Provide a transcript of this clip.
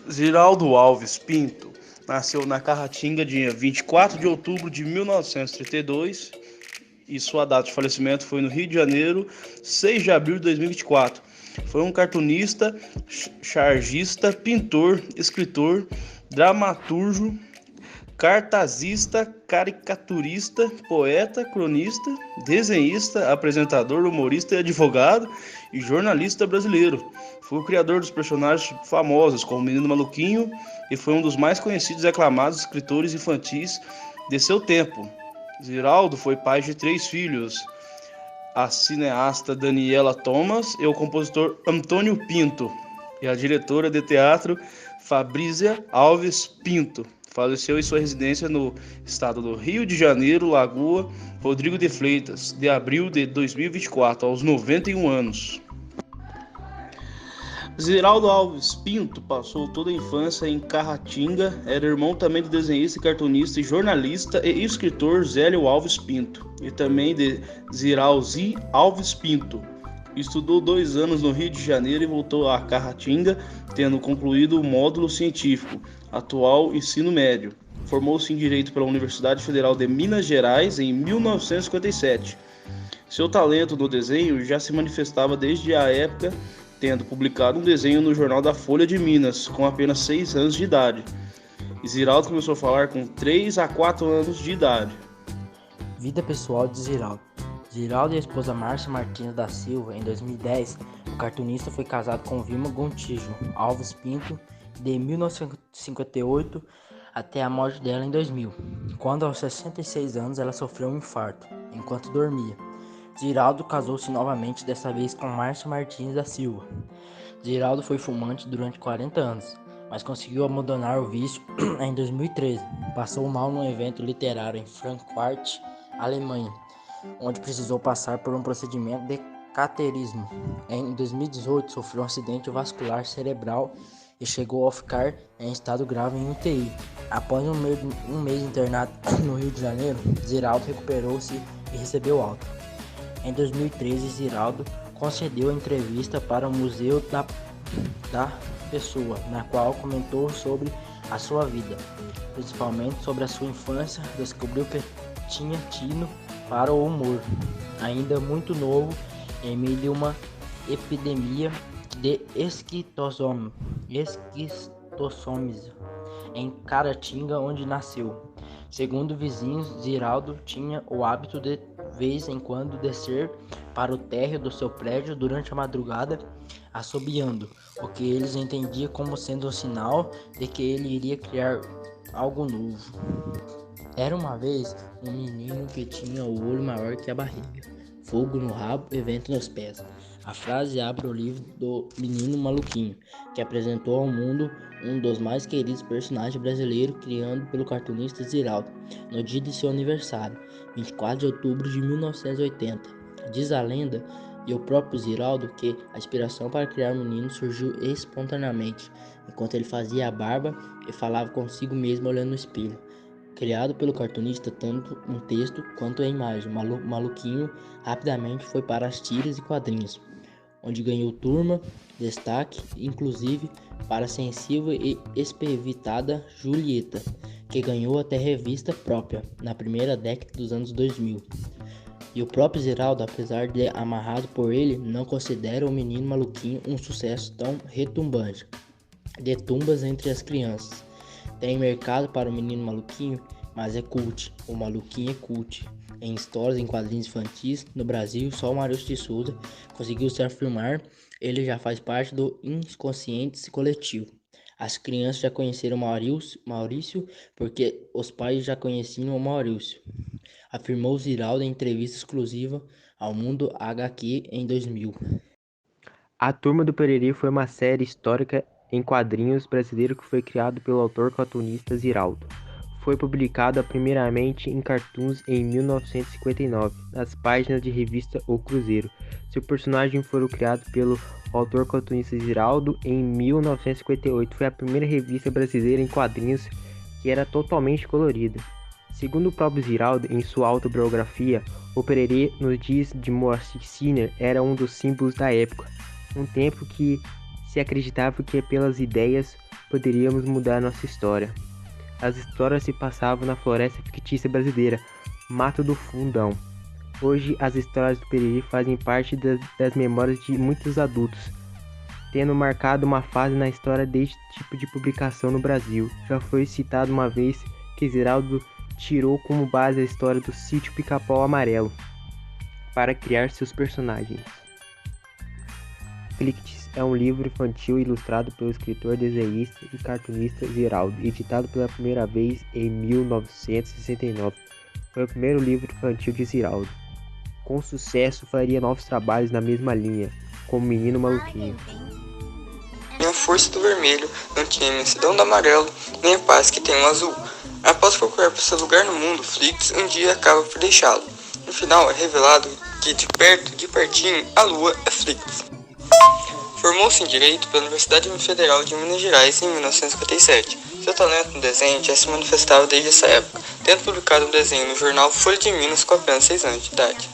Ziraldo Alves Pinto nasceu na Carratinga dia 24 de outubro de 1932 e sua data de falecimento foi no Rio de Janeiro, 6 de abril de 2024. Foi um cartunista, chargista, pintor, escritor, dramaturgo, cartazista, caricaturista, poeta, cronista, desenhista, apresentador, humorista e advogado e jornalista brasileiro. Foi o criador dos personagens famosos como o Menino Maluquinho e foi um dos mais conhecidos e aclamados escritores infantis de seu tempo. Ziraldo foi pai de 3 filhos, a cineasta Daniela Thomas e o compositor Antônio Pinto, e a diretora de teatro Fabrícia Alves Pinto. Faleceu em sua residência no estado do Rio de Janeiro, Lagoa Rodrigo de Freitas, de abril de 2024, aos 91 anos. Ziraldo Alves Pinto passou toda a infância em Carratinga, era irmão também do desenhista, cartunista e jornalista e escritor Zélio Alves Pinto, e também de Ziralzi Alves Pinto. Estudou 2 anos no Rio de Janeiro e voltou a Carratinga, tendo concluído o módulo científico, atual ensino médio. Formou-se em Direito pela Universidade Federal de Minas Gerais em 1957. Seu talento no desenho já se manifestava desde a época, tendo publicado um desenho no jornal da Folha de Minas, com apenas 6 anos de idade. Ziraldo começou a falar com 3 a 4 anos de idade. Vida pessoal de Ziraldo. Ziraldo e a esposa Márcia Martins da Silva, em 2010, o cartunista foi casado com Vilma Gontijo Alves Pinto, de 1958 até a morte dela em 2000, quando aos 66 anos ela sofreu um infarto, enquanto dormia. Ziraldo casou-se novamente, dessa vez com Márcia Martins da Silva. Ziraldo foi fumante durante 40 anos, mas conseguiu abandonar o vício em 2013. Passou mal num evento literário em Frankfurt, Alemanha, onde precisou passar por um procedimento de cateterismo. Em 2018, sofreu um acidente vascular cerebral e chegou a ficar em estado grave em UTI. Após um mês internado no Rio de Janeiro, Ziraldo recuperou-se e recebeu alta. Em 2013, Ziraldo concedeu a entrevista para o Museu da Pessoa, na qual comentou sobre a sua vida, principalmente sobre a sua infância. Descobriu que tinha tino para o humor, ainda muito novo, em meio a uma epidemia de esquistossomia em Caratinga, onde nasceu. Segundo vizinhos, Ziraldo tinha o hábito de vez em quando descer para o térreo do seu prédio durante a madrugada, assobiando, o que eles entendiam como sendo um sinal de que ele iria criar algo novo. Era uma vez um menino que tinha o olho maior que a barriga, fogo no rabo e vento nos pés. A frase abre o livro do Menino Maluquinho, que apresentou ao mundo um dos mais queridos personagens brasileiros, criado pelo cartunista Ziraldo, no dia de seu aniversário, 24 de outubro de 1980. Diz a lenda e o próprio Ziraldo que a inspiração para criar o menino surgiu espontaneamente, enquanto ele fazia a barba e falava consigo mesmo olhando no espelho. Criado pelo cartunista tanto em texto quanto em imagem, Maluquinho rapidamente foi para as tiras e quadrinhos, onde ganhou turma, destaque, inclusive para a sensível e espervitada Julieta, que ganhou até revista própria na primeira década dos anos 2000. E o próprio Ziraldo, apesar de amarrado por ele, não considera o Menino Maluquinho um sucesso tão retumbante de tumbas entre as crianças. Tem mercado para o Menino Maluquinho, mas é cult. O Maluquinho é cult. Em histórias em quadrinhos infantis, no Brasil, só o Maurício de Souza conseguiu se afirmar. Ele já faz parte do inconsciente coletivo. As crianças já conheceram Maurício porque os pais já conheciam o Maurício, afirmou Ziraldo em entrevista exclusiva ao Mundo HQ em 2000. A Turma do Pererê foi uma série histórica em quadrinhos brasileiro que foi criado pelo autor cartunista Ziraldo. Foi publicada primeiramente em Cartoons em 1959, nas páginas de revista O Cruzeiro. Seu personagem foi criado pelo autor cartunista Ziraldo em 1958. Foi a primeira revista brasileira em quadrinhos que era totalmente colorida. Segundo o próprio Ziraldo, em sua autobiografia, o Pererê, nos dias de Moacir Ciner, era um dos símbolos da época. Um tempo que se acreditava que pelas ideias poderíamos mudar nossa história. As histórias se passavam na floresta fictícia brasileira, Mato do Fundão. Hoje, as histórias do Periri fazem parte das memórias de muitos adultos, tendo marcado uma fase na história deste tipo de publicação no Brasil. Já foi citado uma vez que Ziraldo tirou como base a história do sítio Pica-Pau Amarelo para criar seus personagens. Flicts é um livro infantil ilustrado pelo escritor, desenhista e cartunista Ziraldo, editado pela primeira vez em 1969. Foi o primeiro livro infantil de Ziraldo. Com sucesso, faria novos trabalhos na mesma linha, como Menino Maluquinho. Nem a força do vermelho não tinha a imensidão do amarelo, nem a paz que tem o azul. Após procurar por seu lugar no mundo, Flicts um dia acaba por deixá-lo. No final é revelado que de perto, de pertinho, a lua é Flicts. Formou-se em Direito pela Universidade Federal de Minas Gerais em 1957. Seu talento no desenho já se manifestava desde essa época, tendo publicado um desenho no jornal Folha de Minas com apenas 6 anos de idade.